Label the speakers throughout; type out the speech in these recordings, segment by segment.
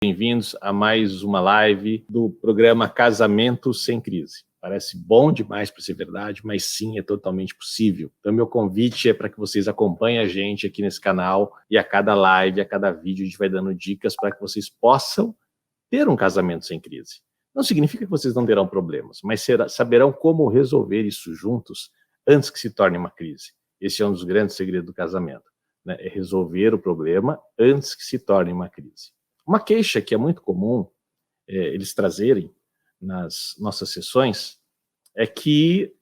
Speaker 1: Bem-vindos a mais uma live do programa Casamento Sem Crise. Parece bom demais para ser verdade, mas sim, é totalmente possível. Então, meu convite é para que vocês acompanhem a gente aqui nesse canal e a cada live, a cada vídeo, a gente vai dando dicas para que vocês possam ter um casamento sem crise. Não significa que vocês não terão problemas, mas saberão como resolver isso juntos antes que se torne uma crise. Esse é um dos grandes segredos do casamento, né? É resolver o problema antes que se torne uma crise. Uma queixa que é muito comum eles trazerem nas nossas sessões é que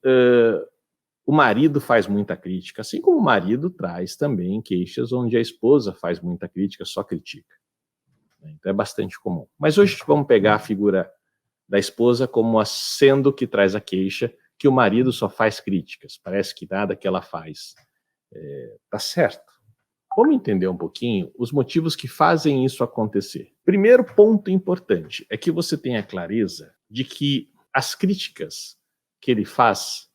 Speaker 1: o marido faz muita crítica, assim como o marido traz também queixas onde a esposa faz muita crítica, só critica. Então é bastante comum. Mas hoje vamos pegar a figura da esposa como sendo que traz a queixa, que o marido só faz críticas, parece que nada que ela faz tá certo. Vamos entender um pouquinho os motivos que fazem isso acontecer. Primeiro ponto importante é que você tenha clareza de que as críticas que ele faz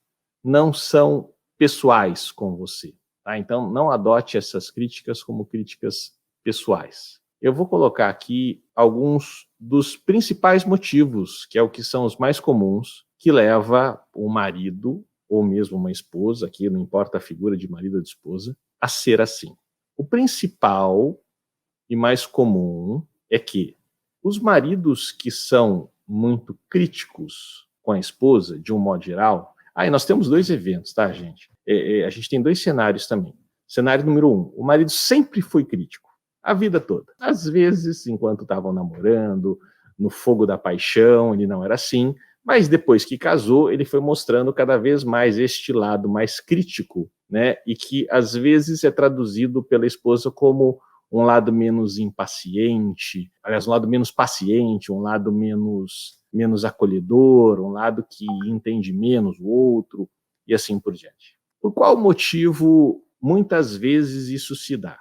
Speaker 1: não são pessoais com você, tá? Então não adote essas críticas como críticas pessoais. Eu vou colocar aqui alguns dos principais motivos, que é o que são os mais comuns, que leva o marido ou mesmo uma esposa, aqui não importa a figura de marido ou de esposa, a ser assim. O principal e mais comum é que os maridos que são muito críticos com a esposa, de um modo geral... e nós temos dois eventos, tá, gente? A gente tem dois cenários também. Cenário número 1, o marido sempre foi crítico, a vida toda. Às vezes, enquanto estavam namorando, no fogo da paixão, ele não era assim, mas depois que casou, ele foi mostrando cada vez mais este lado mais crítico, né? E que às vezes é traduzido pela esposa como um lado menos impaciente, aliás, um lado menos paciente, um lado menos acolhedor, um lado que entende menos o outro, e assim por diante. Por qual motivo muitas vezes isso se dá?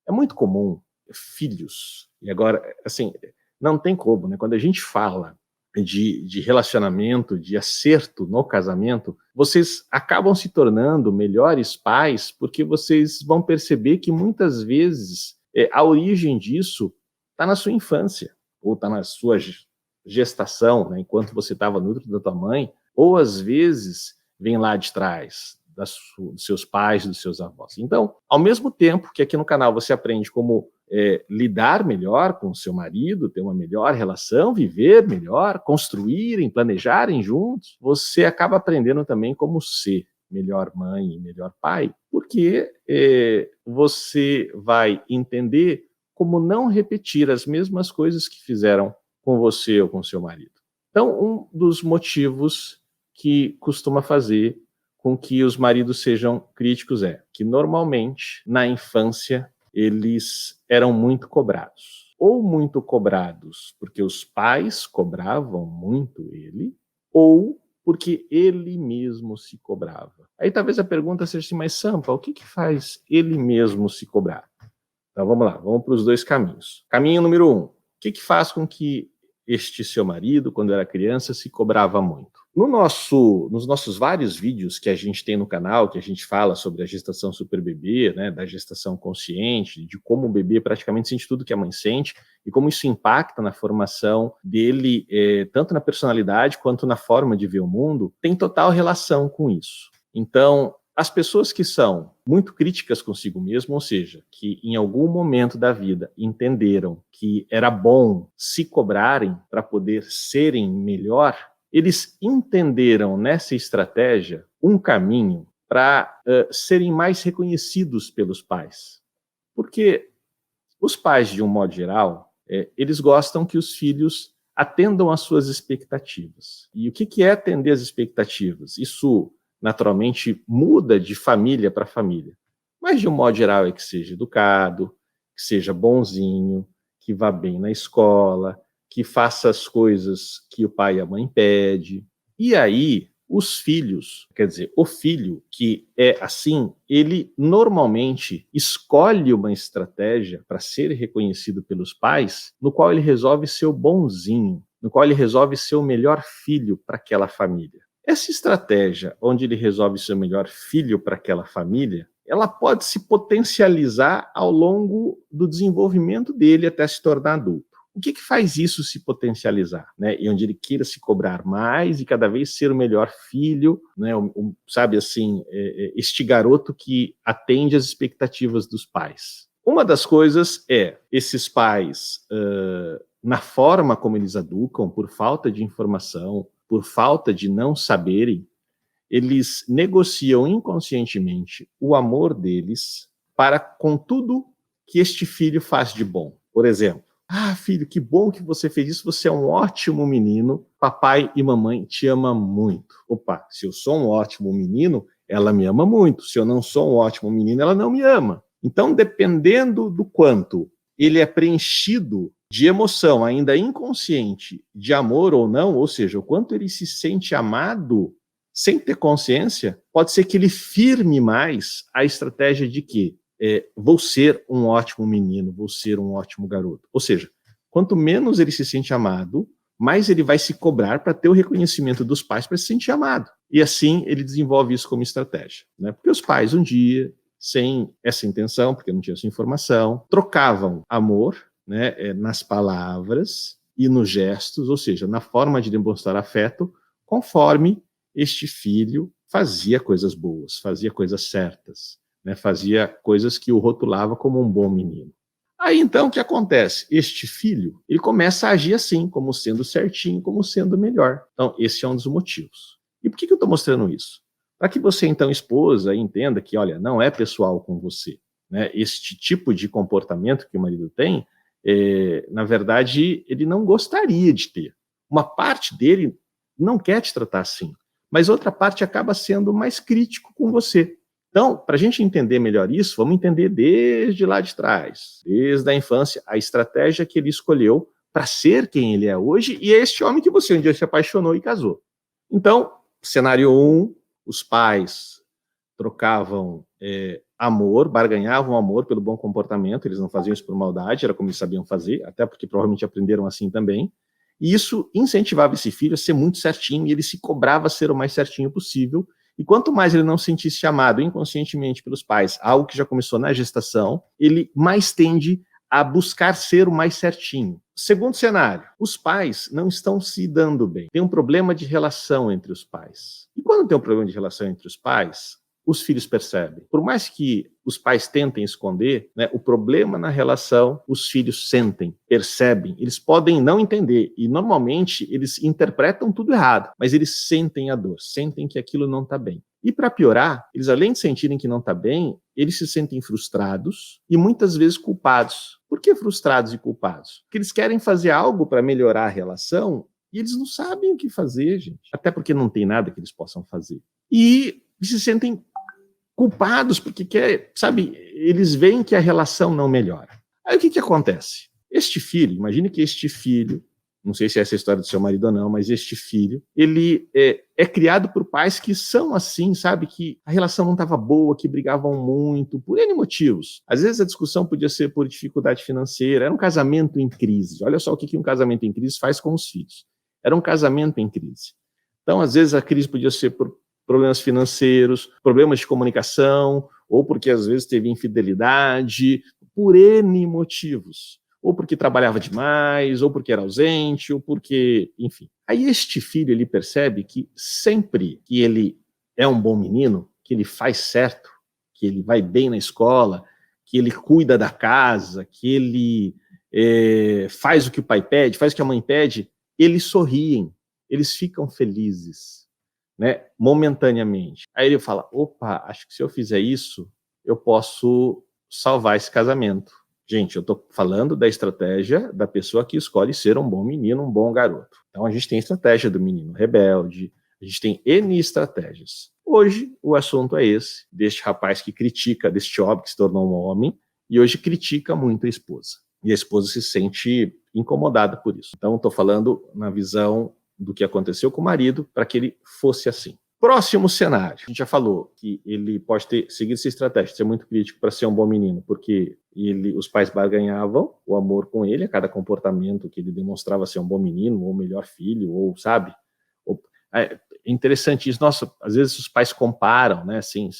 Speaker 1: É muito comum filhos, e agora, assim, não tem como, né? Quando a gente fala de relacionamento, de acerto no casamento, vocês acabam se tornando melhores pais porque vocês vão perceber que muitas vezes a origem disso está na sua infância, ou está na sua gestação, né, enquanto você estava no útero da tua mãe, ou às vezes vem lá de trás, dos seus pais, dos seus avós. Então, ao mesmo tempo que aqui no canal você aprende como lidar melhor com o seu marido, ter uma melhor relação, viver melhor, construírem, planejarem juntos, você acaba aprendendo também como ser melhor mãe e melhor pai, porque você vai entender como não repetir as mesmas coisas que fizeram com você ou com seu marido. Então, um dos motivos que costuma fazer com que os maridos sejam críticos é que, normalmente, na infância, eles eram muito cobrados. Ou muito cobrados porque os pais cobravam muito ele, ou porque ele mesmo se cobrava. Aí talvez a pergunta seja assim, mas Sampa, o que faz ele mesmo se cobrar? Então vamos lá, vamos para os dois caminhos. Caminho número 1, o que faz com que este seu marido, quando era criança, se cobrava muito? Nos nossos vários vídeos que a gente tem no canal, que a gente fala sobre a gestação super bebê, né, da gestação consciente, de como o bebê praticamente sente tudo que a mãe sente e como isso impacta na formação dele, tanto na personalidade quanto na forma de ver o mundo, tem total relação com isso. Então, as pessoas que são muito críticas consigo mesmo, ou seja, que em algum momento da vida entenderam que era bom se cobrarem para poder serem melhor, eles entenderam nessa estratégia um caminho para serem mais reconhecidos pelos pais. Porque os pais, de um modo geral, eles gostam que os filhos atendam às suas expectativas. E o que é atender às expectativas? Isso, naturalmente, muda de família para família. Mas, de um modo geral, é que seja educado, que seja bonzinho, que vá bem na escola, que faça as coisas que o pai e a mãe pedem. E aí, os filhos, quer dizer, o filho que é assim, ele normalmente escolhe uma estratégia para ser reconhecido pelos pais, no qual ele resolve ser o bonzinho, no qual ele resolve ser o melhor filho para aquela família. Essa estratégia, onde ele resolve ser o melhor filho para aquela família, ela pode se potencializar ao longo do desenvolvimento dele até se tornar adulto. o que faz isso se potencializar, né? E onde ele queira se cobrar mais e cada vez ser o melhor filho, né? Sabe assim, este garoto que atende às expectativas dos pais. Uma das coisas é esses pais, na forma como eles educam, por falta de informação, por falta de não saberem, eles negociam inconscientemente o amor deles para com tudo que este filho faz de bom. Por exemplo, filho, que bom que você fez isso, você é um ótimo menino, papai e mamãe te amam muito. Opa, se eu sou um ótimo menino, ela me ama muito. Se eu não sou um ótimo menino, ela não me ama. Então, dependendo do quanto ele é preenchido de emoção, ainda inconsciente, de amor ou não, ou seja, o quanto ele se sente amado sem ter consciência, pode ser que ele firme mais a estratégia de que vou ser um ótimo menino, vou ser um ótimo garoto. Ou seja, quanto menos ele se sente amado, mais ele vai se cobrar para ter o reconhecimento dos pais para se sentir amado. E assim ele desenvolve isso como estratégia, né? Porque os pais um dia, sem essa intenção, porque não tinha essa informação, trocavam amor, né, nas palavras e nos gestos, ou seja, na forma de demonstrar afeto, conforme este filho fazia coisas boas, fazia coisas certas, né, fazia coisas que o rotulava como um bom menino. Aí então o que acontece? Este filho, ele começa a agir assim, como sendo certinho, como sendo melhor. Então esse é um dos motivos. E por que eu estou mostrando isso? Para que você então, esposa, entenda que, olha, não é pessoal com você, né? Este tipo de comportamento que o marido tem, na verdade, ele não gostaria de ter. Uma parte dele não quer te tratar assim, mas outra parte acaba sendo mais crítico com você. Então, para a gente entender melhor isso, vamos entender desde lá de trás, desde a infância, a estratégia que ele escolheu para ser quem ele é hoje, e é este homem que você um dia se apaixonou e casou. Então, cenário 1, os pais trocavam amor, barganhavam amor pelo bom comportamento, eles não faziam isso por maldade, era como eles sabiam fazer, até porque provavelmente aprenderam assim também. E isso incentivava esse filho a ser muito certinho, e ele se cobrava ser o mais certinho possível. E quanto mais ele não sentisse amado inconscientemente pelos pais, algo que já começou na gestação, ele mais tende a buscar ser o mais certinho. Segundo cenário, os pais não estão se dando bem. Tem um problema de relação entre os pais. E quando tem um problema de relação entre os pais, os filhos percebem. Por mais que os pais tentem esconder, né, o problema na relação, os filhos sentem, percebem. Eles podem não entender, e normalmente eles interpretam tudo errado, mas eles sentem a dor, sentem que aquilo não está bem. E para piorar, eles além de sentirem que não está bem, eles se sentem frustrados e muitas vezes culpados. Por que frustrados e culpados? Porque eles querem fazer algo para melhorar a relação e eles não sabem o que fazer, gente. Até porque não tem nada que eles possam fazer. E se sentem culpados porque eles veem que a relação não melhora. Aí o que acontece? Este filho, imagine que este filho, não sei se é essa a história do seu marido ou não, mas este filho, ele é criado por pais que são assim, sabe, que a relação não estava boa, que brigavam muito, por N motivos. Às vezes a discussão podia ser por dificuldade financeira, era um casamento em crise. Olha só o que um casamento em crise faz com os filhos. Era um casamento em crise. Então, às vezes a crise podia ser por problemas financeiros, problemas de comunicação, ou porque às vezes teve infidelidade, por N motivos. Ou porque trabalhava demais, ou porque era ausente, ou porque, enfim. Aí este filho, ele percebe que sempre que ele é um bom menino, que ele faz certo, que ele vai bem na escola, que ele cuida da casa, que ele faz o que o pai pede, faz o que a mãe pede, eles sorriem, eles ficam felizes, né, momentaneamente. Aí ele fala, opa, acho que se eu fizer isso, eu posso salvar esse casamento. Gente, eu estou falando da estratégia da pessoa que escolhe ser um bom menino, um bom garoto. Então a gente tem a estratégia do menino rebelde, a gente tem N estratégias. Hoje o assunto é esse, deste rapaz que critica, deste homem que se tornou um homem, e hoje critica muito a esposa. E a esposa se sente incomodada por isso. Então estou falando na visão do que aconteceu com o marido, para que ele fosse assim. Próximo cenário. A gente já falou que ele pode seguir essa estratégia, ser muito crítico para ser um bom menino, porque os pais barganhavam o amor com ele, a cada comportamento que ele demonstrava ser um bom menino, ou melhor filho, ou sabe. É interessante isso. Nossa, às vezes os pais comparam, né, sem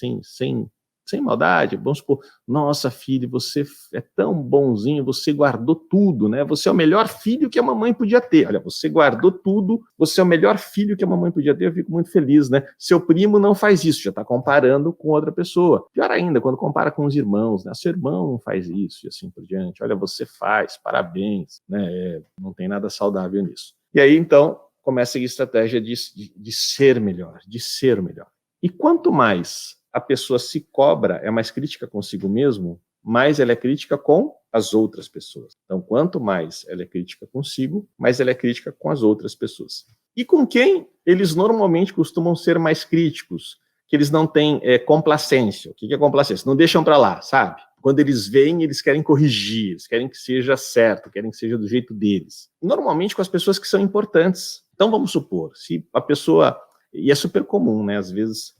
Speaker 1: sem maldade, vamos supor, nossa, filho, você é tão bonzinho, você guardou tudo, né? Você é o melhor filho que a mamãe podia ter. Olha, você guardou tudo, você é o melhor filho que a mamãe podia ter, eu fico muito feliz, né? Seu primo não faz isso, já está comparando com outra pessoa. Pior ainda, quando compara com os irmãos, né? Seu irmão não faz isso e assim por diante. Olha, você faz, parabéns, né? Não tem nada saudável nisso. E aí, então, começa a estratégia de ser melhor, de ser melhor. E quanto mais a pessoa se cobra, é mais crítica consigo mesmo, mais ela é crítica com as outras pessoas. Então, quanto mais ela é crítica consigo, mais ela é crítica com as outras pessoas. E com quem eles normalmente costumam ser mais críticos? Que eles não têm complacência. O que é complacência? Não deixam para lá, sabe? Quando eles veem, eles querem corrigir, eles querem que seja certo, querem que seja do jeito deles. Normalmente com as pessoas que são importantes. Então, vamos supor, se a pessoa... E é super comum, né? Às vezes...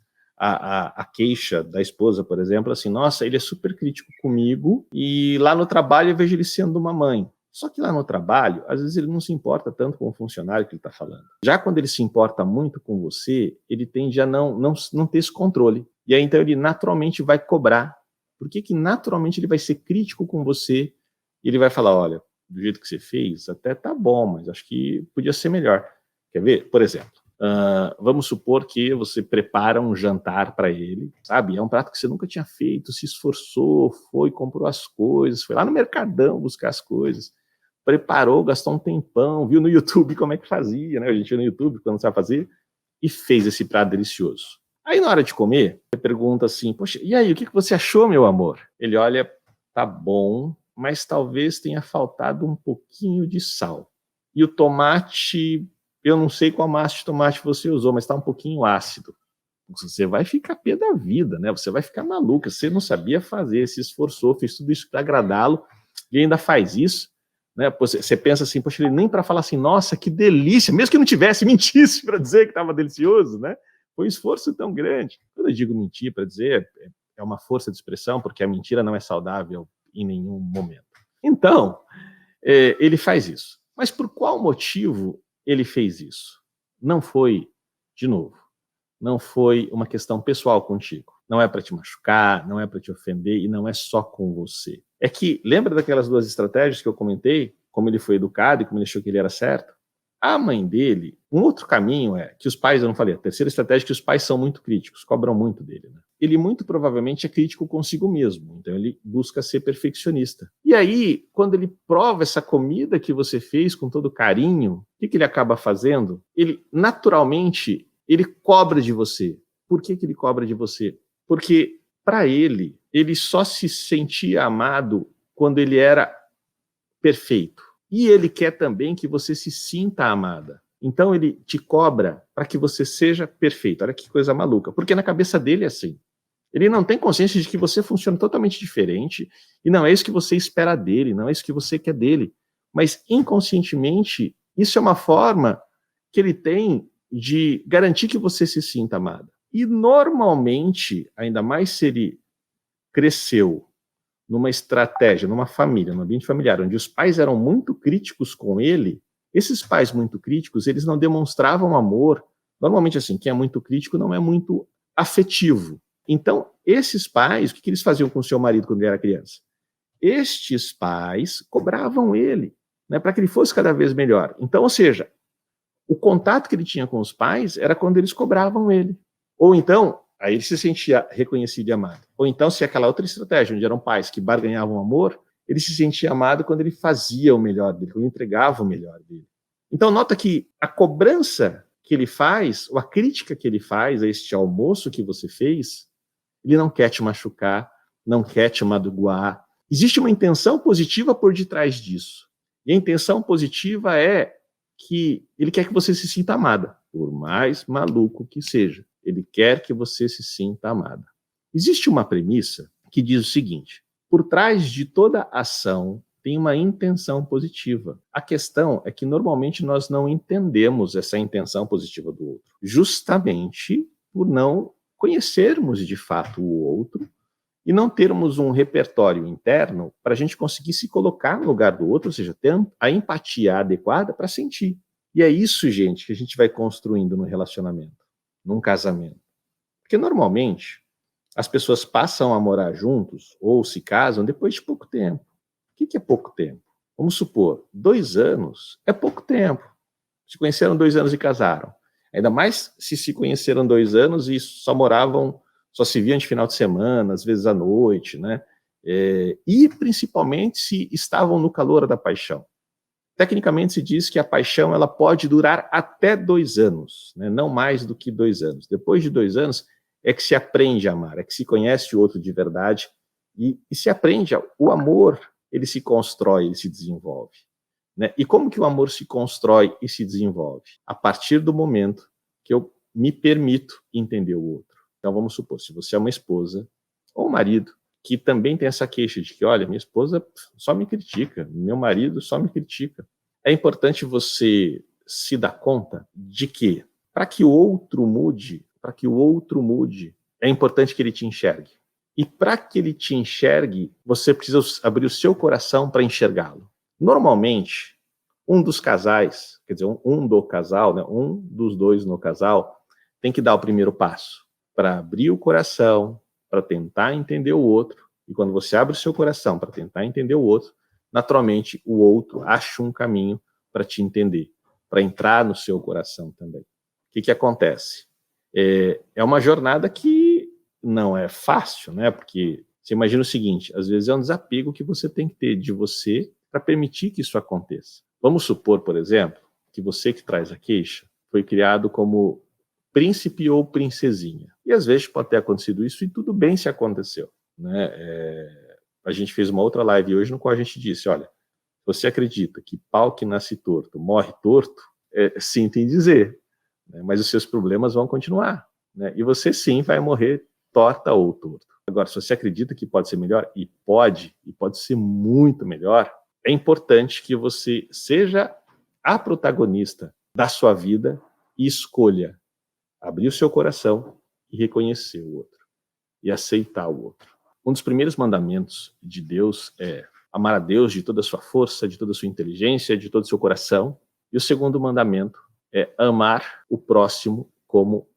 Speaker 1: A queixa da esposa, por exemplo, assim, nossa, ele é super crítico comigo e lá no trabalho eu vejo ele sendo uma mãe. Só que lá no trabalho, às vezes ele não se importa tanto com o funcionário que ele está falando. Já quando ele se importa muito com você, ele tende a não ter esse controle. E aí, então, ele naturalmente vai cobrar. Por que naturalmente ele vai ser crítico com você e ele vai falar, olha, do jeito que você fez, até tá bom, mas acho que podia ser melhor. Quer ver? Por exemplo, vamos supor que você prepara um jantar para ele, sabe? É um prato que você nunca tinha feito, se esforçou, foi, comprou as coisas, foi lá no Mercadão buscar as coisas, preparou, gastou um tempão, viu no YouTube como é que fazia, né? A gente viu no YouTube quando sabe fazer, e fez esse prato delicioso. Aí na hora de comer, você pergunta assim, poxa, e aí, o que você achou, meu amor? Ele olha, tá bom, mas talvez tenha faltado um pouquinho de sal. E o tomate... Eu não sei qual massa de tomate você usou, mas está um pouquinho ácido. Você vai ficar pé da vida, né? Você vai ficar maluca. Você não sabia fazer, se esforçou, fez tudo isso para agradá-lo e ainda faz isso, né? Você pensa assim, poxa, ele nem para falar assim, nossa, que delícia, mesmo que não tivesse, mentisse para dizer que estava delicioso, né? Foi um esforço tão grande. Quando eu digo mentir para dizer, é uma força de expressão, porque a mentira não é saudável em nenhum momento. Então, ele faz isso. Mas por qual motivo ele fez isso? Não foi, de novo, não foi uma questão pessoal contigo. Não é para te machucar, não é para te ofender e não é só com você. É que, lembra daquelas duas estratégias que eu comentei? Como ele foi educado e como ele achou que ele era certo? A mãe dele, um outro caminho é que os pais, eu não falei, a terceira estratégia é que os pais são muito críticos, cobram muito dele, né? Ele muito provavelmente é crítico consigo mesmo, então ele busca ser perfeccionista. E aí, quando ele prova essa comida que você fez com todo carinho, o que ele acaba fazendo? Ele, naturalmente, ele cobra de você. Por que ele cobra de você? Porque, para ele só se sentia amado quando ele era perfeito. E ele quer também que você se sinta amada. Então ele te cobra para que você seja perfeito. Olha que coisa maluca. Porque na cabeça dele é assim. Ele não tem consciência de que você funciona totalmente diferente e não é isso que você espera dele, não é isso que você quer dele. Mas inconscientemente, isso é uma forma que ele tem de garantir que você se sinta amada. E normalmente, ainda mais se ele cresceu numa estratégia, numa família, num ambiente familiar, onde os pais eram muito críticos com ele, esses pais muito críticos, eles não demonstravam amor. Normalmente, assim, quem é muito crítico não é muito afetivo. Então, esses pais, o que eles faziam com o seu marido quando ele era criança? Estes pais cobravam ele, né, para que ele fosse cada vez melhor. Então, ou seja, o contato que ele tinha com os pais era quando eles cobravam ele. Ou então, aí ele se sentia reconhecido e amado. Ou então, se aquela outra estratégia, onde eram pais que barganhavam amor, ele se sentia amado quando ele fazia o melhor dele, quando ele entregava o melhor dele. Então, nota que a cobrança que ele faz, ou a crítica que ele faz a este almoço que você fez, ele não quer te machucar, não quer te magoar. Existe uma intenção positiva por detrás disso. E a intenção positiva é que ele quer que você se sinta amada, por mais maluco que seja. Ele quer que você se sinta amada. Existe uma premissa que diz o seguinte: por trás de toda ação tem uma intenção positiva. A questão é que normalmente nós não entendemos essa intenção positiva do outro, justamente por não conhecermos de fato o outro e não termos um repertório interno para a gente conseguir se colocar no lugar do outro, ou seja, ter a empatia adequada para sentir. E é isso, gente, que a gente vai construindo no relacionamento, num casamento. Porque normalmente as pessoas passam a morar juntos ou se casam depois de pouco tempo. O que é pouco tempo? Vamos supor, 2 anos é pouco tempo. Se conheceram 2 anos e casaram. Ainda mais se conheceram 2 anos e só se viam de final de semana, às vezes à noite, né? E principalmente se estavam no calor da paixão. Tecnicamente se diz que a paixão ela pode durar até 2 anos, né? Não mais do que 2 anos. Depois de 2 anos é que se aprende a amar, é que se conhece o outro de verdade e se aprende. O amor, ele se constrói, ele se desenvolve. Né? E como que o amor se constrói e se desenvolve? A partir do momento que eu me permito entender o outro. Então vamos supor, se você é uma esposa ou um marido que também tem essa queixa de que, olha, minha esposa só me critica, meu marido só me critica. É importante você se dar conta de que, para que o outro mude, é importante que ele te enxergue. E para que ele te enxergue, você precisa abrir o seu coração para enxergá-lo. Normalmente, um dos casais, quer dizer, um do casal, né, um dos dois no casal, tem que dar o primeiro passo para abrir o coração, para tentar entender o outro. E quando você abre o seu coração para tentar entender o outro, naturalmente o outro acha um caminho para te entender, para entrar no seu coração também. O que acontece? É uma jornada que não é fácil, né? Porque você imagina o seguinte, às vezes é um desapego que você tem que ter de você para permitir que isso aconteça. Vamos supor, por exemplo, que você que traz a queixa foi criado como príncipe ou princesinha. E às vezes pode ter acontecido isso e tudo bem se aconteceu. Né? A gente fez uma outra live hoje no qual a gente disse, olha, você acredita que pau que nasce torto morre torto? Sinto em dizer, né? Mas os seus problemas vão continuar. Né? E você sim vai morrer torta ou torto. Agora, se você acredita que pode ser melhor, e pode ser muito melhor, é importante que você seja a protagonista da sua vida e escolha abrir o seu coração e reconhecer o outro e aceitar o outro. Um dos primeiros mandamentos de Deus é amar a Deus de toda a sua força, de toda a sua inteligência, de todo o seu coração. E o segundo mandamento é amar o próximo como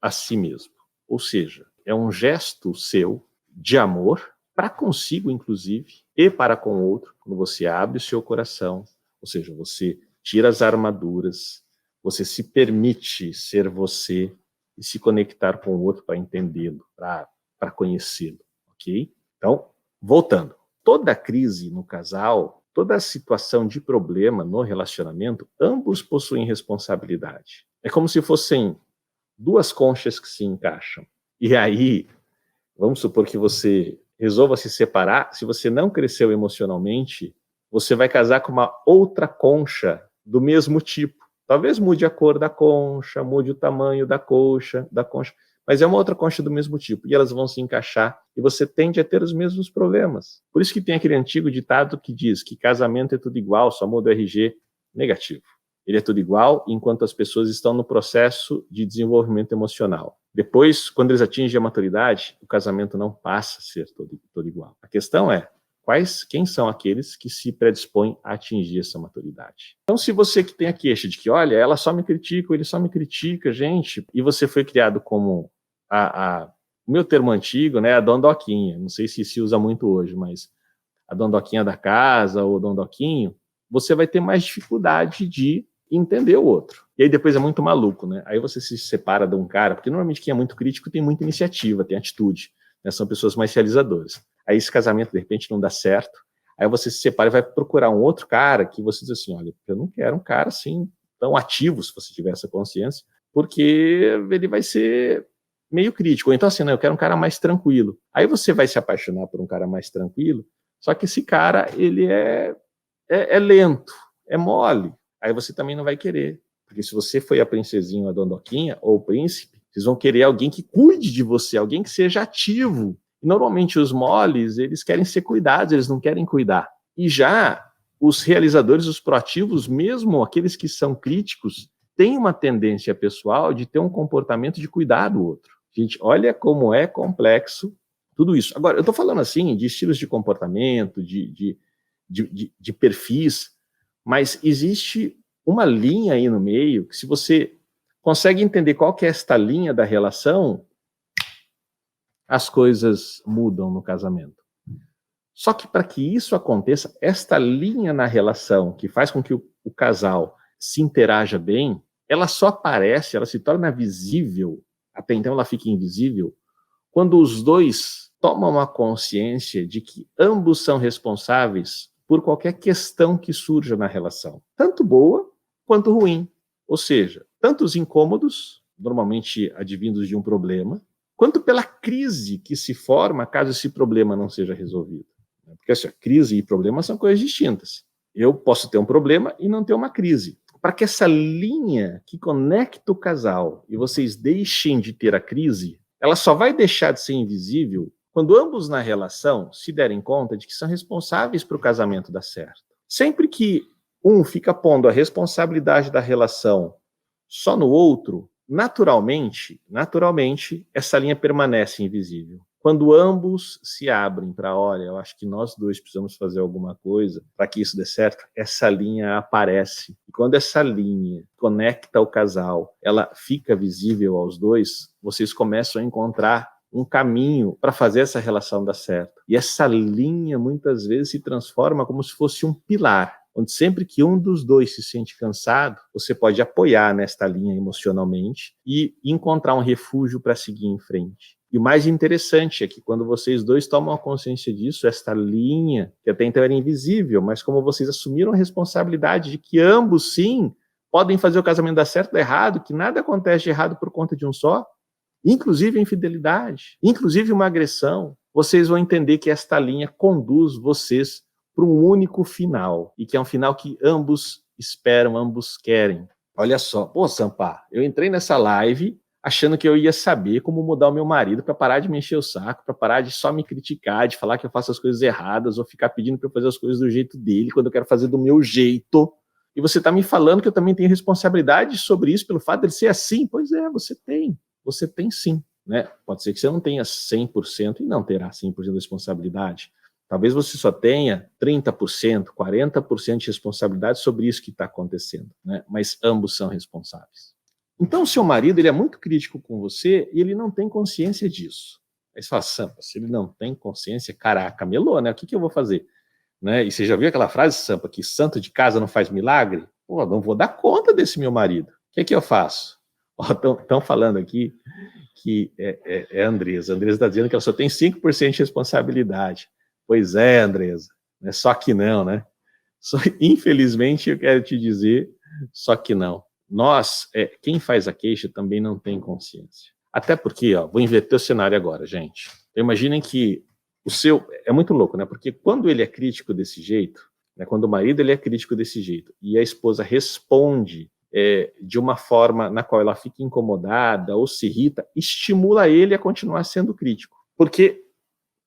Speaker 1: a si mesmo. Ou seja, é um gesto seu de amor para consigo, inclusive, e para com o outro, quando você abre o seu coração, ou seja, você tira as armaduras, você se permite ser você e se conectar com o outro para entendê-lo, para conhecê-lo, ok? Então, voltando. Toda crise no casal, toda situação de problema no relacionamento, ambos possuem responsabilidade. É como se fossem 2 conchas que se encaixam. E aí, vamos supor que você resolva se separar, se você não cresceu emocionalmente, você vai casar com uma outra concha do mesmo tipo. Talvez mude a cor da concha, mude o tamanho da concha, mas é uma outra concha do mesmo tipo, e elas vão se encaixar, e você tende a ter os mesmos problemas. Por isso que tem aquele antigo ditado que diz que casamento é tudo igual, só muda o RG. Negativo. Ele é tudo igual enquanto as pessoas estão no processo de desenvolvimento emocional. Depois, quando eles atingem a maturidade, o casamento não passa a ser todo igual. A questão é, quem são aqueles que se predispõem a atingir essa maturidade? Então, se você que tem a queixa de que, olha, ela só me critica, ele só me critica, gente, e você foi criado como o meu termo antigo, né, a dondoquinha, não sei se se usa muito hoje, mas a dondoquinha da casa ou dondoquinho, você vai ter mais dificuldade de entender o outro. E aí depois é muito maluco, né? Aí você se separa de um cara, porque normalmente quem é muito crítico tem muita iniciativa, tem atitude, né? São pessoas mais realizadoras. Aí esse casamento, de repente, não dá certo, aí você se separa e vai procurar um outro cara que você diz assim, olha, eu não quero um cara assim tão ativo, se você tiver essa consciência, porque ele vai ser meio crítico. Ou então assim, não, eu quero um cara mais tranquilo. Aí você vai se apaixonar por um cara mais tranquilo, só que esse cara, ele é lento, é mole. Aí você também não vai querer. Porque se você foi a princesinha, a dondoquinha, ou o príncipe, vocês vão querer alguém que cuide de você, alguém que seja ativo. E normalmente os moles, eles querem ser cuidados, eles não querem cuidar. E já os realizadores, os proativos, mesmo aqueles que são críticos, têm uma tendência pessoal de ter um comportamento de cuidar do outro. Gente, olha como é complexo tudo isso. Agora, eu estou falando assim de estilos de comportamento, de perfis, mas existe uma linha aí no meio que, se você consegue entender qual que é esta linha da relação, as coisas mudam no casamento. Só que para que isso aconteça, esta linha na relação que faz com que o casal se interaja bem, ela só aparece, ela se torna visível, até então ela fica invisível, quando os dois tomam a consciência de que ambos são responsáveis por qualquer questão que surja na relação, tanto boa quanto ruim. Ou seja, tanto os incômodos, normalmente advindos de um problema, quanto pela crise que se forma caso esse problema não seja resolvido. Porque assim, crise e problema são coisas distintas. Eu posso ter um problema e não ter uma crise. Para que essa linha que conecta o casal e vocês deixem de ter a crise, ela só vai deixar de ser invisível quando ambos na relação se derem conta de que são responsáveis para o casamento dar certo. Sempre que um fica pondo a responsabilidade da relação só no outro, naturalmente, essa linha permanece invisível. Quando ambos se abrem para, olha, eu acho que nós dois precisamos fazer alguma coisa para que isso dê certo, essa linha aparece. E quando essa linha conecta o casal, ela fica visível aos dois, vocês começam a encontrar um caminho para fazer essa relação dar certo. E essa linha, muitas vezes, se transforma como se fosse um pilar, onde sempre que um dos dois se sente cansado, você pode apoiar nesta linha emocionalmente e encontrar um refúgio para seguir em frente. E o mais interessante é que quando vocês dois tomam a consciência disso, esta linha, que até então era invisível, mas como vocês assumiram a responsabilidade de que ambos, sim, podem fazer o casamento dar certo ou dar errado, que nada acontece de errado por conta de um só, inclusive a infidelidade, inclusive uma agressão, vocês vão entender que esta linha conduz vocês para um único final, e que é um final que ambos esperam, ambos querem. Olha só, pô, Sampa, eu entrei nessa live achando que eu ia saber como mudar o meu marido para parar de me encher o saco, para parar de só me criticar, de falar que eu faço as coisas erradas, ou ficar pedindo para eu fazer as coisas do jeito dele, quando eu quero fazer do meu jeito. E você está me falando que eu também tenho responsabilidade sobre isso, pelo fato dele ser assim? Pois é, você tem sim. Né? Pode ser que você não tenha 100% e não terá 100% de responsabilidade. Talvez você só tenha 30%, 40% de responsabilidade sobre isso que está acontecendo, né? Mas ambos são responsáveis. Então, o seu marido ele é muito crítico com você e ele não tem consciência disso. Aí você fala, Sampa, se ele não tem consciência, caraca, melou, né? O que eu vou fazer? Né? E você já viu aquela frase, Sampa, que santo de casa não faz milagre? Pô, não vou dar conta desse meu marido. O que eu faço? Estão falando aqui que é a Andresa. A Andresa está dizendo que ela só tem 5% de responsabilidade. Pois é, Andresa. Só que não, né? Infelizmente, eu quero te dizer, só que não. Nós, quem faz a queixa também não tem consciência. Até porque, vou inverter o cenário agora, gente. Então, imaginem que o seu... É muito louco, né? Porque quando ele é crítico desse jeito, né, quando o marido ele é crítico desse jeito, e a esposa responde de uma forma na qual ela fica incomodada ou se irrita, estimula ele a continuar sendo crítico. Porque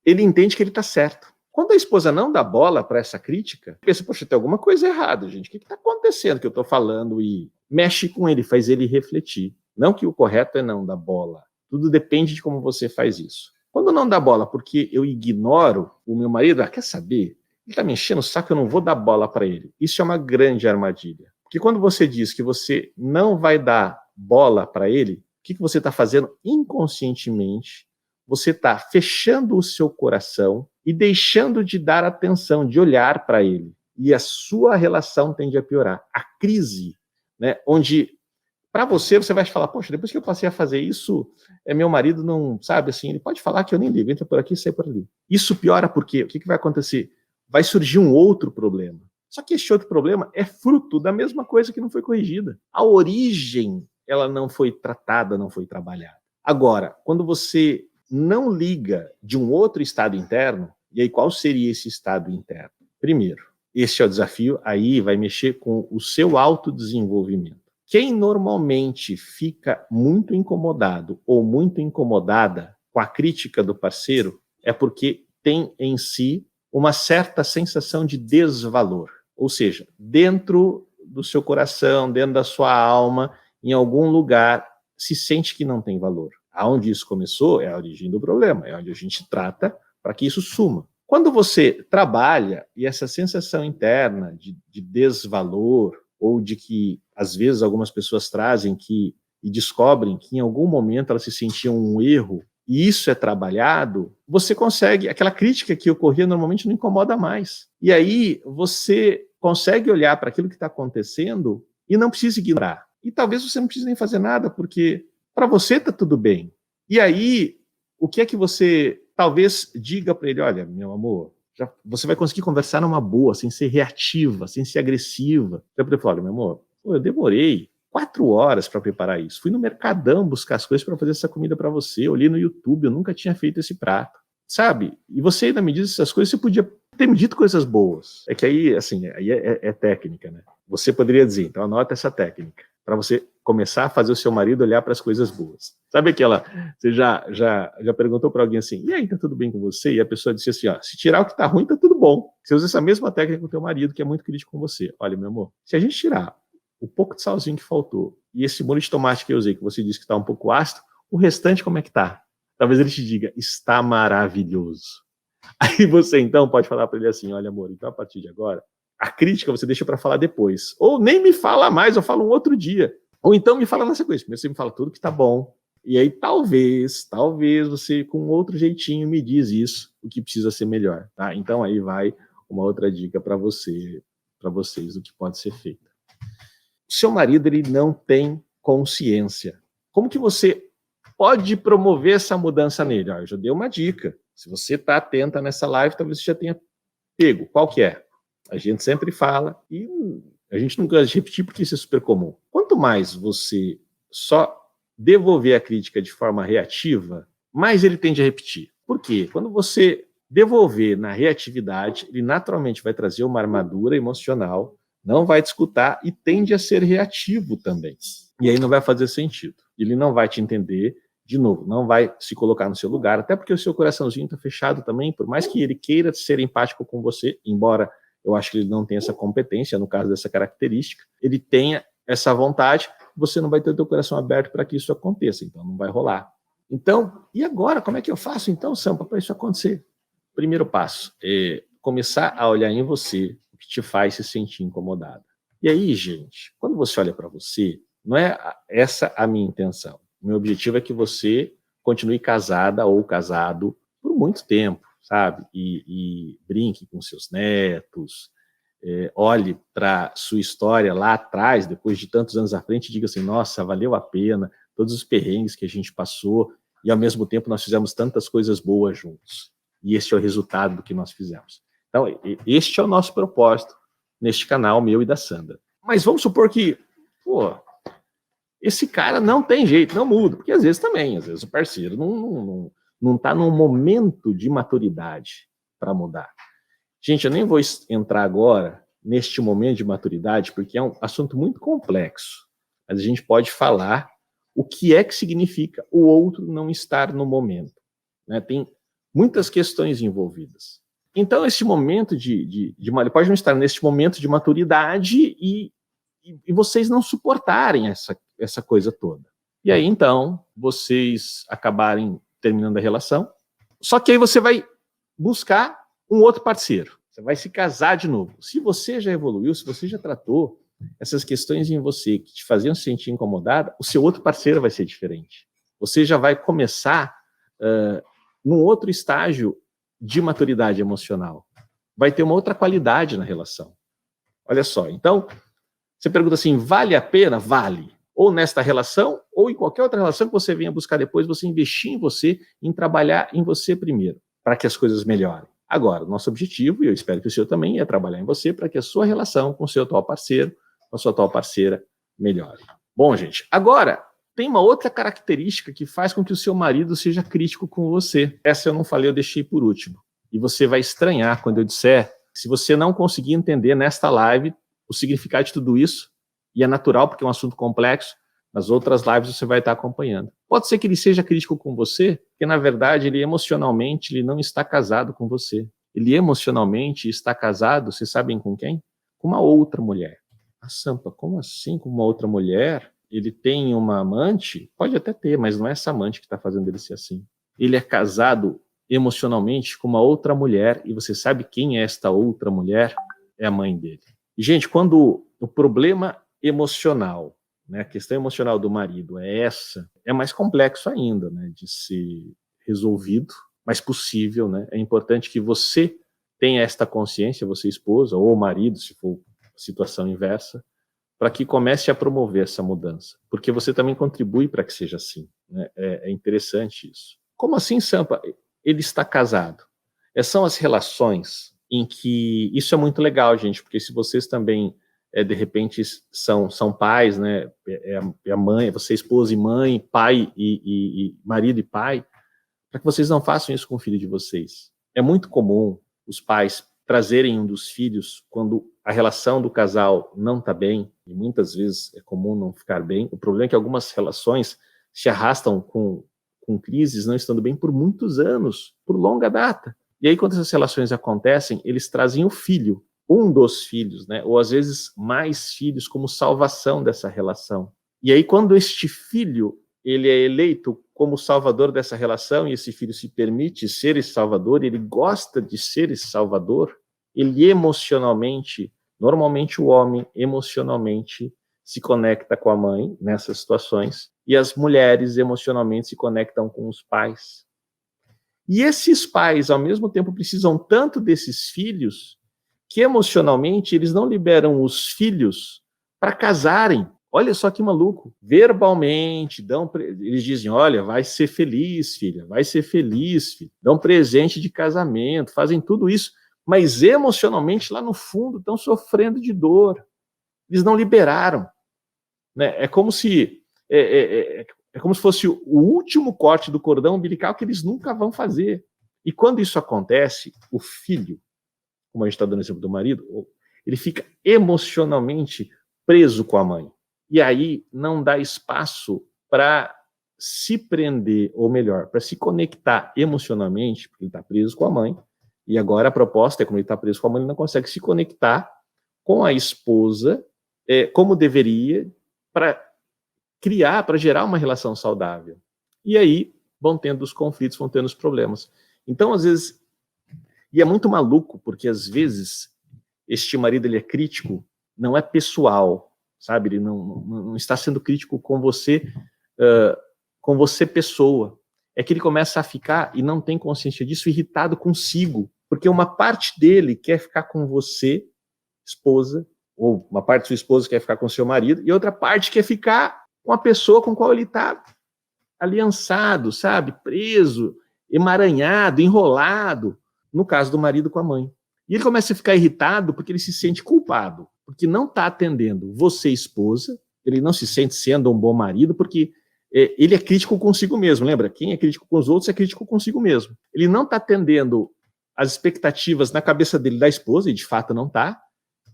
Speaker 1: ele entende que ele está certo. Quando a esposa não dá bola para essa crítica, pensa, poxa, tem alguma coisa errada, gente. O que está acontecendo que eu estou falando? E mexe com ele, faz ele refletir. Não que o correto é não dar bola. Tudo depende de como você faz isso. Quando não dá bola porque eu ignoro o meu marido, quer saber? Ele está me enchendo o saco, eu não vou dar bola para ele. Isso é uma grande armadilha. Porque quando você diz que você não vai dar bola para ele, o que você está fazendo inconscientemente? Você está fechando o seu coração e deixando de dar atenção, de olhar para ele. E a sua relação tende a piorar. A crise, né, onde para você vai falar, poxa, depois que eu passei a fazer isso, meu marido não, sabe, assim, ele pode falar que eu nem ligo, entra por aqui e sai por ali. Isso piora porque o que vai acontecer? Vai surgir um outro problema. Só que esse outro problema é fruto da mesma coisa que não foi corrigida. A origem, ela não foi tratada, não foi trabalhada. Agora, quando você não liga de um outro estado interno, e aí qual seria esse estado interno? Primeiro, esse é o desafio, aí vai mexer com o seu autodesenvolvimento. Quem normalmente fica muito incomodado ou muito incomodada com a crítica do parceiro é porque tem em si uma certa sensação de desvalor. Ou seja, dentro do seu coração, dentro da sua alma, em algum lugar, se sente que não tem valor. Aonde isso começou é a origem do problema, é onde a gente trata para que isso suma. Quando você trabalha e essa sensação interna de desvalor, ou de que, às vezes, algumas pessoas trazem e descobrem que em algum momento elas se sentiam um erro e isso é trabalhado, você consegue, aquela crítica que ocorria normalmente não incomoda mais. E aí você consegue olhar para aquilo que está acontecendo e não precisa ignorar. E talvez você não precise nem fazer nada, porque para você está tudo bem. E aí, o que é que você talvez diga para ele? Olha, meu amor, você vai conseguir conversar numa boa, sem ser reativa, sem ser agressiva. Então, eu falo, olha, meu amor, eu demorei 4 horas para preparar isso. Fui no Mercadão buscar as coisas para fazer essa comida para você. Eu olhei no YouTube, eu nunca tinha feito esse prato. Sabe? E você ainda me diz essas coisas, você podia ter me dito coisas boas. É que aí, assim, aí é técnica, né? Você poderia dizer, então anota essa técnica, para você começar a fazer o seu marido olhar para as coisas boas. Sabe aquela, você já perguntou para alguém assim, e aí, tá tudo bem com você? E a pessoa disse assim, ó, se tirar o que tá ruim, tá tudo bom. Você usa essa mesma técnica com o teu marido, que é muito crítico com você. Olha, meu amor, se a gente tirar o pouco de salzinho que faltou e esse molho de tomate que eu usei, que você disse que tá um pouco ácido, o restante como é que tá? Talvez ele te diga, está maravilhoso. Aí você então pode falar para ele assim, olha amor, então a partir de agora, a crítica você deixa para falar depois. Ou nem me fala mais, eu falo um outro dia. Ou então me fala na sequência. Primeiro você me fala tudo que tá bom. E aí talvez você com outro jeitinho me diz isso, o que precisa ser melhor. Tá? Então aí vai uma outra dica para vocês, do que pode ser feito. O seu marido ele não tem consciência. Como que você pode promover essa mudança nele? Eu já dei uma dica. Se você está atenta nessa live, talvez você já tenha pego. Qual que é? A gente sempre fala e a gente não gosta de repetir porque isso é super comum. Quanto mais você só devolver a crítica de forma reativa, mais ele tende a repetir. Por quê? Quando você devolver na reatividade, ele naturalmente vai trazer uma armadura emocional, não vai te escutar e tende a ser reativo também. E aí não vai fazer sentido. Ele não vai te entender, de novo, não vai se colocar no seu lugar, até porque o seu coraçãozinho está fechado também, por mais que ele queira ser empático com você, embora eu acho que ele não tenha essa competência, no caso dessa característica, ele tenha essa vontade, você não vai ter o seu coração aberto para que isso aconteça, então não vai rolar. Então, e agora, como é que eu faço então, Sampa, para isso acontecer? Primeiro passo é começar a olhar em você o que te faz se sentir incomodado. E aí, gente, quando você olha para você, não é essa a minha intenção. O meu objetivo é que você continue casada ou casado por muito tempo, sabe? E brinque com seus netos, olhe para sua história lá atrás, depois de tantos anos à frente, e diga assim, nossa, valeu a pena, todos os perrengues que a gente passou, e ao mesmo tempo nós fizemos tantas coisas boas juntos. E este é o resultado do que nós fizemos. Então, este é o nosso propósito neste canal meu e da Sandra. Mas vamos supor que, esse cara não tem jeito, não muda, porque às vezes o parceiro não está num momento de maturidade para mudar. Gente, eu nem vou entrar agora neste momento de maturidade, porque é um assunto muito complexo, mas a gente pode falar o que é que significa o outro não estar no momento. Né? Tem muitas questões envolvidas. Então, esse momento ele pode não estar neste momento de maturidade e vocês não suportarem essa coisa toda. E aí, então, vocês acabarem terminando a relação, só que aí você vai buscar um outro parceiro, você vai se casar de novo. Se você já evoluiu, se você já tratou essas questões em você que te faziam se sentir incomodada, o seu outro parceiro vai ser diferente. Você já vai começar num outro estágio de maturidade emocional. Vai ter uma outra qualidade na relação. Olha só, então, você pergunta assim, vale a pena? Vale. Ou nesta relação, ou em qualquer outra relação que você venha buscar depois, você investir em você, em trabalhar em você primeiro, para que as coisas melhorem. Agora, o nosso objetivo, e eu espero que o seu também, é trabalhar em você para que a sua relação com o seu atual parceiro, com a sua atual parceira, melhore. Bom, gente, agora, tem uma outra característica que faz com que o seu marido seja crítico com você. Essa eu não falei, eu deixei por último. E você vai estranhar quando eu disser, se você não conseguir entender nesta live o significado de tudo isso, e é natural porque é um assunto complexo, nas outras lives você vai estar acompanhando. Pode ser que ele seja crítico com você, porque na verdade ele emocionalmente ele não está casado com você. Ele emocionalmente está casado, vocês sabem com quem? Com uma outra mulher. Ah, Sampa, como assim com uma outra mulher? Ele tem uma amante? Pode até ter, mas não é essa amante que está fazendo ele ser assim. Ele é casado emocionalmente com uma outra mulher, e você sabe quem é esta outra mulher? É a mãe dele. E, gente, quando o problema emocional, né, a questão emocional do marido é essa, é mais complexo ainda, né, de ser resolvido, mas possível, né? É importante que você tenha esta consciência, você esposa, ou marido, se for situação inversa, para que comece a promover essa mudança, porque você também contribui para que seja assim, né? É interessante isso. Como assim, Sampa? Ele está casado. São as relações em que... Isso é muito legal, gente, porque se vocês também, de repente, são pais, né? É a mãe, você é esposa e mãe, pai e marido e pai, para que vocês não façam isso com o filho de vocês. É muito comum os pais trazerem um dos filhos quando a relação do casal não está bem, e muitas vezes é comum não ficar bem. O problema é que algumas relações se arrastam com crises não estando bem por muitos anos, por longa data. E aí, quando essas relações acontecem, eles trazem o filho, um dos filhos, né? Ou às vezes mais filhos, como salvação dessa relação. E aí, quando este filho ele é eleito como salvador dessa relação, e esse filho se permite ser esse salvador, ele gosta de ser esse salvador, ele emocionalmente, normalmente o homem emocionalmente se conecta com a mãe nessas situações, e as mulheres emocionalmente se conectam com os pais. E esses pais, ao mesmo tempo, precisam tanto desses filhos, que emocionalmente eles não liberam os filhos para casarem. Olha só que maluco. Verbalmente, eles dizem, olha, vai ser feliz, filha, vai ser feliz, filho. Dão presente de casamento, fazem tudo isso, mas emocionalmente, lá no fundo, estão sofrendo de dor. Eles não liberaram. Né? É como se fosse o último corte do cordão umbilical que eles nunca vão fazer. E quando isso acontece, o filho, como a gente está dando exemplo do marido, ele fica emocionalmente preso com a mãe. E aí não dá espaço para se prender, ou melhor, para se conectar emocionalmente, porque ele está preso com a mãe, e agora a proposta é, como ele está preso com a mãe, ele não consegue se conectar com a esposa como deveria, para criar, para gerar uma relação saudável. E aí vão tendo os conflitos, vão tendo os problemas. Então, às vezes, e é muito maluco, porque às vezes este marido ele é crítico, não é pessoal, sabe? Ele não está sendo crítico com você pessoa. É que ele começa a ficar, e não tem consciência disso, irritado consigo, porque uma parte dele quer ficar com você, esposa, ou uma parte da sua esposa quer ficar com seu marido, e outra parte quer ficar com a pessoa com a qual ele está aliançado, sabe? Preso, emaranhado, enrolado, no caso do marido com a mãe. E ele começa a ficar irritado porque ele se sente culpado, porque não está atendendo você, esposa, ele não se sente sendo um bom marido, porque ele é crítico consigo mesmo, lembra? Quem é crítico com os outros é crítico consigo mesmo. Ele não está atendendo as expectativas na cabeça dele da esposa, e de fato não está,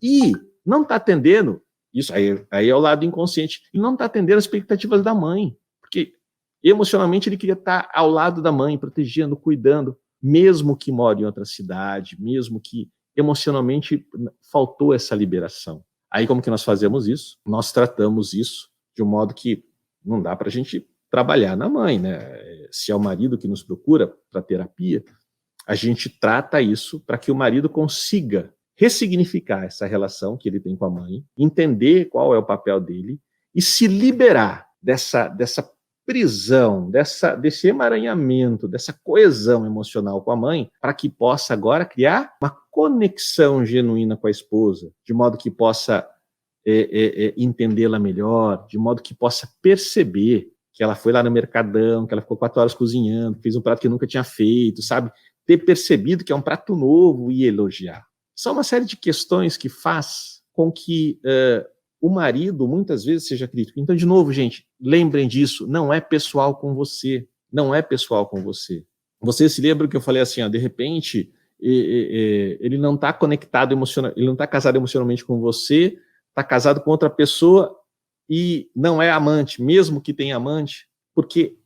Speaker 1: e não está atendendo, isso aí é o lado inconsciente, ele não está atendendo as expectativas da mãe, porque emocionalmente ele queria estar ao lado da mãe, protegendo, cuidando, mesmo que mora em outra cidade, mesmo que emocionalmente faltou essa liberação. Aí como que nós fazemos isso? Nós tratamos isso de um modo que não dá para a gente trabalhar na mãe, né? Se é o marido que nos procura para terapia, a gente trata isso para que o marido consiga ressignificar essa relação que ele tem com a mãe, entender qual é o papel dele e se liberar dessa prisão, desse emaranhamento, dessa coesão emocional com a mãe, para que possa agora criar uma conexão genuína com a esposa, de modo que possa entendê-la melhor, de modo que possa perceber que ela foi lá no mercadão, que ela ficou 4 horas cozinhando, fez um prato que nunca tinha feito, sabe? Ter percebido que é um prato novo e elogiar. São uma série de questões que faz com que o marido muitas vezes seja crítico. Então, de novo, gente, lembrem disso, não é pessoal com você, não é pessoal com você. Vocês se lembram que eu falei assim, ó, de repente, ele não está conectado emocionalmente, ele não está casado emocionalmente com você, está casado com outra pessoa e não é amante, mesmo que tenha amante, porque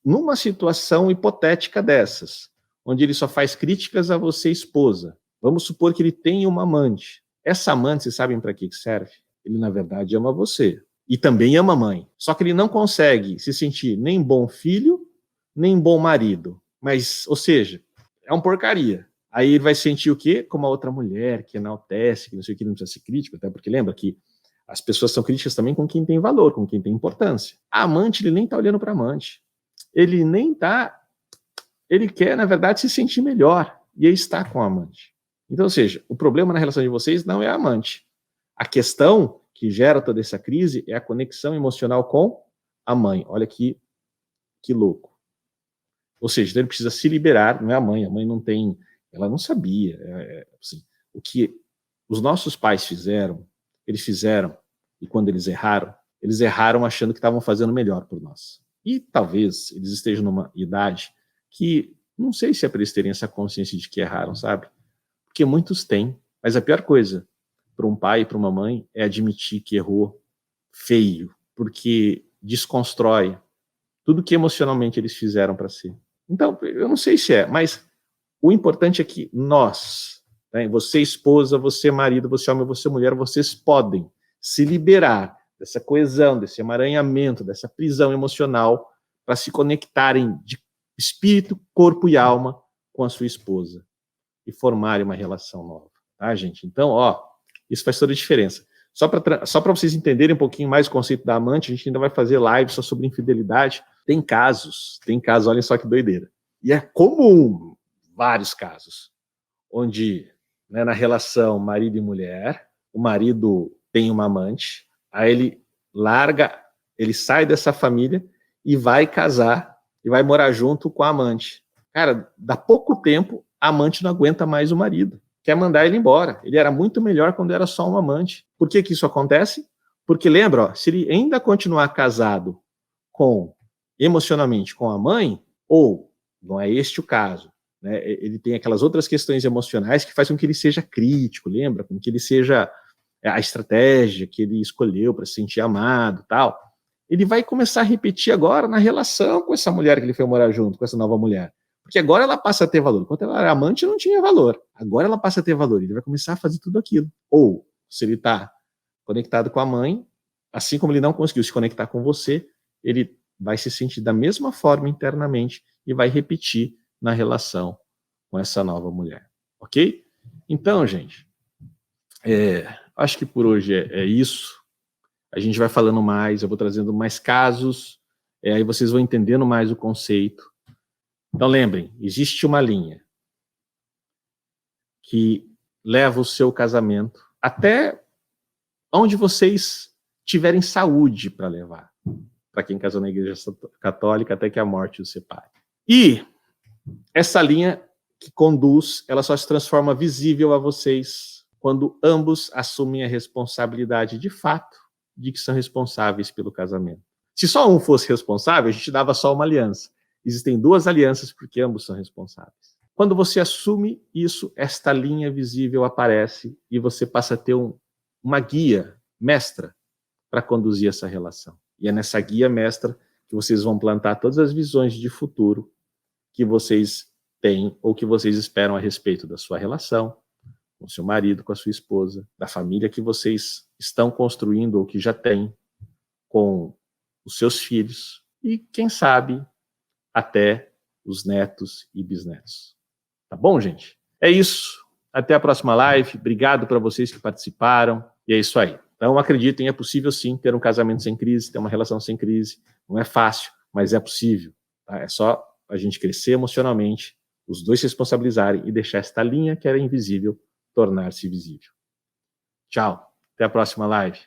Speaker 1: numa situação hipotética dessas, onde ele só faz críticas a você, esposa, vamos supor que ele tenha uma amante. Essa amante, vocês sabem para que serve? Ele, na verdade, ama você. E também ama a mãe. Só que ele não consegue se sentir nem bom filho, nem bom marido. Mas, ou seja, é uma porcaria. Aí ele vai sentir o quê? Como a outra mulher, que enaltece, que não sei o que, não precisa ser crítico, até porque lembra que as pessoas são críticas também com quem tem valor, com quem tem importância. A amante, ele nem está olhando para a amante. Ele nem está ele quer, na verdade, se sentir melhor, e aí está com a amante. Então, ou seja, o problema na relação de vocês não é a amante. A questão que gera toda essa crise é a conexão emocional com a mãe. Olha que louco. Ou seja, então ele precisa se liberar, não é a mãe não tem, ela não sabia. Assim, o que os nossos pais fizeram, eles fizeram, e quando eles erraram achando que estavam fazendo melhor por nós. E talvez eles estejam numa idade que, não sei se é para eles terem essa consciência de que erraram, sabe? Porque muitos têm, mas a pior coisa para um pai e para uma mãe é admitir que errou feio, porque desconstrói tudo que emocionalmente eles fizeram para si. Então, eu não sei se é, mas o importante é que nós, né, você esposa, você marido, você homem, você mulher, vocês podem se liberar dessa coesão, desse emaranhamento, dessa prisão emocional para se conectarem de espírito, corpo e alma com a sua esposa e formarem uma relação nova, tá, gente? Então, isso faz toda a diferença. Só para vocês entenderem um pouquinho mais o conceito da amante, a gente ainda vai fazer live só sobre infidelidade. Tem casos, olhem só que doideira. E é comum, vários casos, onde, né, na relação marido e mulher, o marido tem uma amante, aí ele larga, ele sai dessa família e vai casar, e vai morar junto com a amante. Cara, dá pouco tempo, a amante não aguenta mais o marido, quer mandar ele embora. Ele era muito melhor quando era só um amante. Por que isso acontece? Porque lembra, se ele ainda continuar casado emocionalmente com a mãe, ou não é este o caso, né, ele tem aquelas outras questões emocionais que fazem com que ele seja crítico, lembra? Com que ele seja a estratégia que ele escolheu para se sentir amado, tal. Ele vai começar a repetir agora na relação com essa mulher que ele foi morar junto, com essa nova mulher. Porque agora ela passa a ter valor. Enquanto ela era amante, não tinha valor. Agora ela passa a ter valor. Ele vai começar a fazer tudo aquilo. Ou, se ele está conectado com a mãe, assim como ele não conseguiu se conectar com você, ele vai se sentir da mesma forma internamente e vai repetir na relação com essa nova mulher. Ok? Então, gente, acho que por hoje é isso. A gente vai falando mais, eu vou trazendo mais casos, aí vocês vão entendendo mais o conceito. Então lembrem, existe uma linha que leva o seu casamento até onde vocês tiverem saúde para levar. Para quem casou na igreja católica, até que a morte os separe. E essa linha que conduz, ela só se transforma visível a vocês quando ambos assumem a responsabilidade de fato de que são responsáveis pelo casamento. Se só um fosse responsável, a gente dava só uma aliança. Existem duas alianças porque ambos são responsáveis. Quando você assume isso, esta linha visível aparece e você passa a ter uma guia mestra para conduzir essa relação. E é nessa guia mestra que vocês vão plantar todas as visões de futuro que vocês têm ou que vocês esperam a respeito da sua relação com seu marido, com a sua esposa, da família que vocês estão construindo ou que já têm, com os seus filhos e, quem sabe, até os netos e bisnetos. Tá bom, gente? É isso. Até a próxima live. Obrigado para vocês que participaram. E é isso aí. Então, acreditem, é possível sim ter um casamento sem crise, ter uma relação sem crise. Não é fácil, mas é possível. Tá? É só a gente crescer emocionalmente, os dois se responsabilizarem e deixar esta linha que era invisível tornar-se visível. Tchau. Até a próxima live.